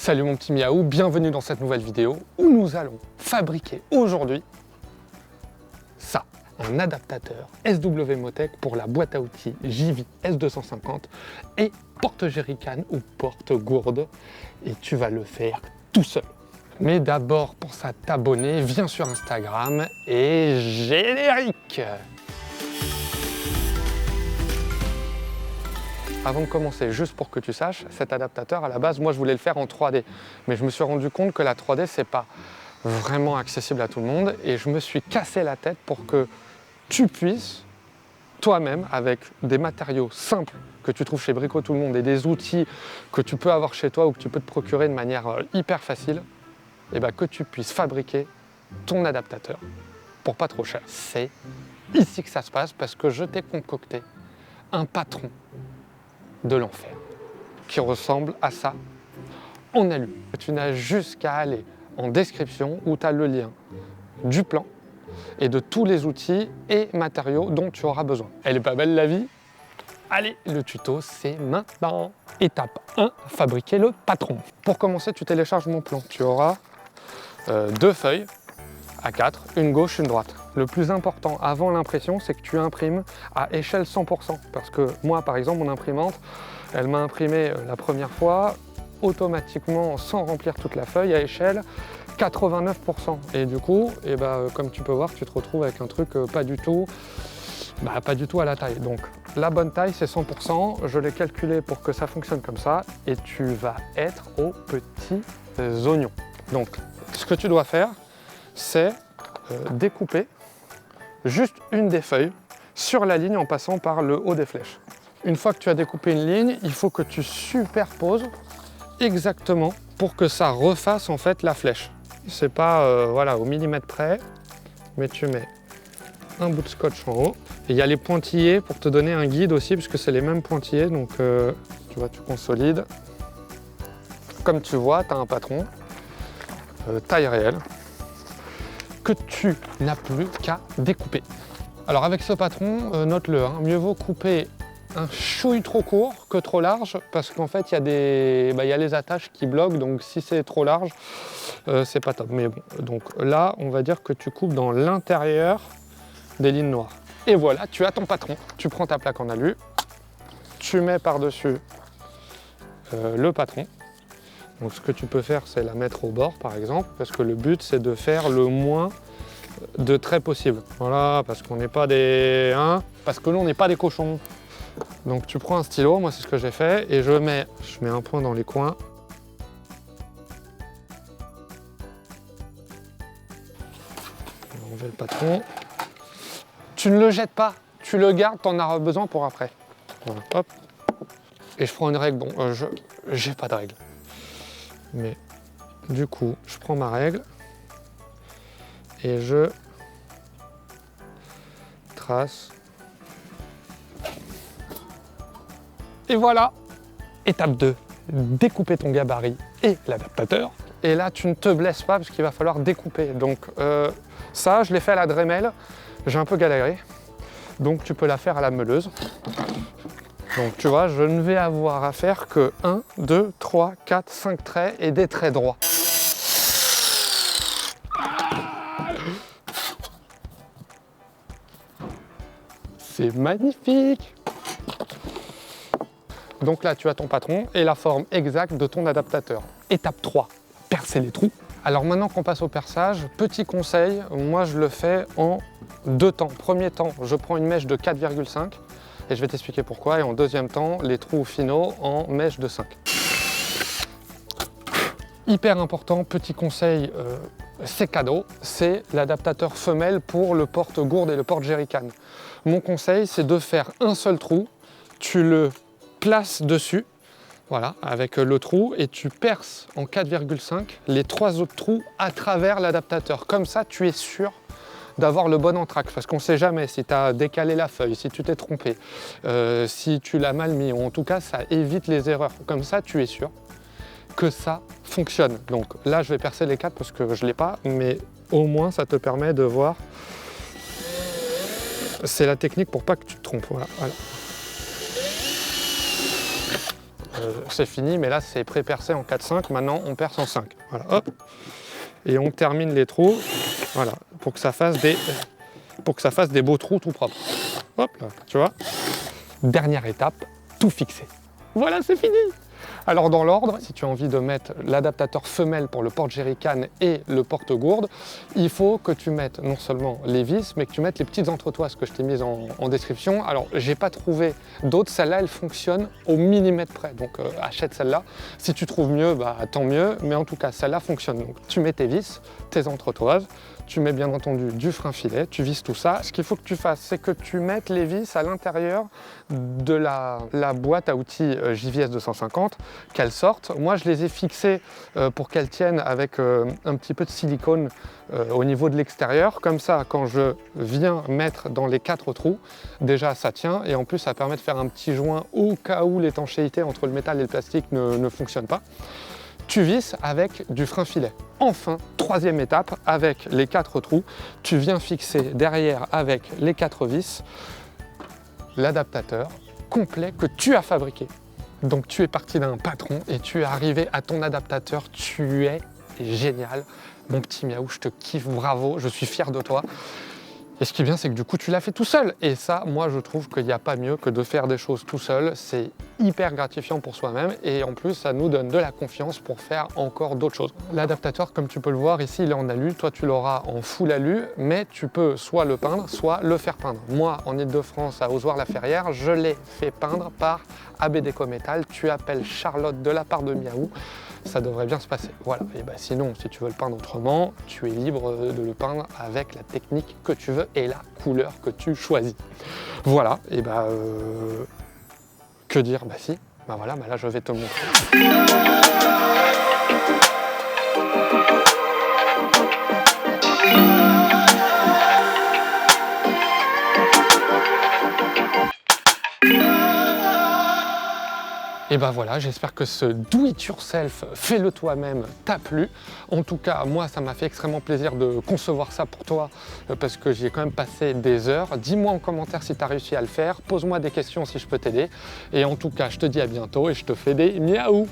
Salut mon petit miaou, bienvenue dans cette nouvelle vidéo où nous allons fabriquer aujourd'hui ça, un adaptateur SW Motech pour la boîte à outils JV S250 et porte-jerrycan ou porte-gourde, et tu vas le faire tout seul. Mais d'abord, pense à t'abonner, viens sur Instagram et générique! Avant de commencer, juste pour que tu saches, cet adaptateur, à la base, moi je voulais le faire en 3D. Mais je me suis rendu compte que la 3D, c'est pas vraiment accessible à tout le monde. Et je me suis cassé la tête pour que tu puisses, toi-même, avec des matériaux simples que tu trouves chez Brico Tout le Monde et des outils que tu peux avoir chez toi ou que tu peux te procurer de manière hyper facile, et que tu puisses fabriquer ton adaptateur pour pas trop cher. C'est ici que ça se passe parce que je t'ai concocté un patron de l'enfer qui ressemble à ça en alu. Tu n'as juste qu'à aller en description où tu as le lien du plan et de tous les outils et matériaux dont tu auras besoin. Elle est pas belle la vie? Allez, le tuto c'est maintenant. Étape 1, fabriquer le patron. Pour commencer, tu télécharges mon plan. Tu auras deux feuilles A4, une gauche, une droite. Le plus important avant l'impression, c'est que tu imprimes à échelle 100%. Parce que moi, par exemple, mon imprimante, elle m'a imprimé la première fois, automatiquement, sans remplir toute la feuille, à échelle 89%. Et du coup, comme tu peux voir, tu te retrouves avec un truc pas du tout à la taille. Donc, la bonne taille, c'est 100%. Je l'ai calculé pour que ça fonctionne comme ça. Et tu vas être aux petits oignons. Donc, ce que tu dois faire, c'est découper juste une des feuilles sur la ligne en passant par le haut des flèches. Une fois que tu as découpé une ligne, il faut que tu superposes exactement pour que ça refasse en fait la flèche. C'est pas au millimètre près, mais tu mets un bout de scotch en haut. Et il y a les pointillés pour te donner un guide aussi, puisque c'est les mêmes pointillés, donc tu vois, tu consolides. Comme tu vois, tu as un patron, taille réelle, que tu n'as plus qu'à découper. Alors avec ce patron, note-le, mieux vaut couper un chouille trop court que trop large, parce qu'en fait il y a les attaches qui bloquent, donc si c'est trop large, c'est pas top. Mais bon, donc là on va dire que tu coupes dans l'intérieur des lignes noires. Et voilà, tu as ton patron. Tu prends ta plaque en alu, tu mets par-dessus le patron. Donc ce que tu peux faire, c'est la mettre au bord par exemple, parce que le but c'est de faire le moins de traits possible. Voilà, parce qu'on n'est pas des... parce que nous on n'est pas des cochons. Donc tu prends un stylo, moi c'est ce que j'ai fait, et je mets un point dans les coins. On va enlever le patron. Tu ne le jettes pas, tu le gardes, tu en auras besoin pour après. Voilà, hop. Et je prends une règle, bon, j'ai pas de règle. Mais du coup, je prends ma règle et je trace. Et voilà! Étape 2, découper ton gabarit et l'adaptateur. Et là, tu ne te blesses pas parce qu'il va falloir découper. Donc ça, je l'ai fait à la Dremel. J'ai un peu galéré. Donc tu peux la faire à la meuleuse. Donc tu vois, je ne vais avoir à faire que 1, 2, 3, 4, 5 traits et des traits droits. C'est magnifique! Donc là, tu as ton patron et la forme exacte de ton adaptateur. Étape 3, percer les trous. Alors maintenant qu'on passe au perçage, petit conseil, moi je le fais en 2 temps. Premier temps, je prends une mèche de 4,5 et je vais t'expliquer pourquoi. Et en deuxième temps, les trous finaux en mèche de 5. Hyper important, petit conseil, c'est cadeau, c'est l'adaptateur femelle pour le porte-gourde et le porte-jerrycan. Mon conseil, c'est de faire un seul trou, tu le places dessus, voilà, avec le trou, et tu perces en 4,5 les 3 autres trous à travers l'adaptateur. Comme ça, tu es sûr d'avoir le bon entracte, parce qu'on ne sait jamais si tu as décalé la feuille, si tu t'es trompé, si tu l'as mal mis, ou en tout cas, ça évite les erreurs. Comme ça, tu es sûr que ça fonctionne. Donc là, je vais percer les 4 parce que je ne l'ai pas, mais au moins, ça te permet de voir. C'est la technique pour pas que tu te trompes. Voilà, voilà. c'est fini, mais là c'est pré-percé en 4-5, maintenant on perce en 5. Voilà, hop. Et on termine les trous, voilà, pour que ça fasse des beaux trous tout propres. Hop là, tu vois. Dernière étape, tout fixer. Voilà, c'est fini. Alors dans l'ordre, si tu as envie de mettre l'adaptateur femelle pour le porte-jerrycan et le porte-gourde, il faut que tu mettes non seulement les vis, mais que tu mettes les petites entretoises que je t'ai mises en description. Alors j'ai pas trouvé d'autres, celle-là elle fonctionne au millimètre près, donc achète celle-là. Si tu trouves mieux, bah tant mieux, mais en tout cas celle-là fonctionne. Donc tu mets tes vis, tes entretoises, tu mets bien entendu du frein filet, tu visses tout ça. Ce qu'il faut que tu fasses, c'est que tu mettes les vis à l'intérieur de la boîte à outils JVS 250, qu'elles sortent. Moi, je les ai fixées pour qu'elles tiennent avec un petit peu de silicone au niveau de l'extérieur. Comme ça, quand je viens mettre dans les 4 trous, déjà ça tient et en plus ça permet de faire un petit joint au cas où l'étanchéité entre le métal et le plastique ne fonctionne pas. Tu visses avec du frein filet. Enfin, troisième étape, avec les 4 trous, tu viens fixer derrière avec les 4 vis l'adaptateur complet que tu as fabriqué. Donc tu es parti d'un patron et tu es arrivé à ton adaptateur, tu es génial. Mon petit Miaou, je te kiffe, bravo, je suis fier de toi. Et ce qui est bien, c'est que du coup, tu l'as fait tout seul. Et ça, moi, je trouve qu'il n'y a pas mieux que de faire des choses tout seul. C'est hyper gratifiant pour soi-même. Et en plus, ça nous donne de la confiance pour faire encore d'autres choses. L'adaptateur, comme tu peux le voir ici, il est en alu. Toi, tu l'auras en full alu. Mais tu peux soit le peindre, soit le faire peindre. Moi, en Ile-de-France, à Ozoir-la-Ferrière, je l'ai fait peindre par AB Déco Métal. Tu appelles Charlotte de la part de Miaou. Ça devrait bien se passer. Voilà. Et bah sinon, si tu veux le peindre autrement, tu es libre de le peindre avec la technique que tu veux et la couleur que tu choisis. Voilà. Et bah que dire? Bah si. Bah voilà. Bah là, je vais te montrer. Et ben voilà, j'espère que ce do it yourself, fais-le toi-même, t'a plu. En tout cas, moi, ça m'a fait extrêmement plaisir de concevoir ça pour toi parce que j'y ai quand même passé des heures. Dis-moi en commentaire si tu as réussi à le faire, pose-moi des questions si je peux t'aider. Et en tout cas, je te dis à bientôt et je te fais des miaou.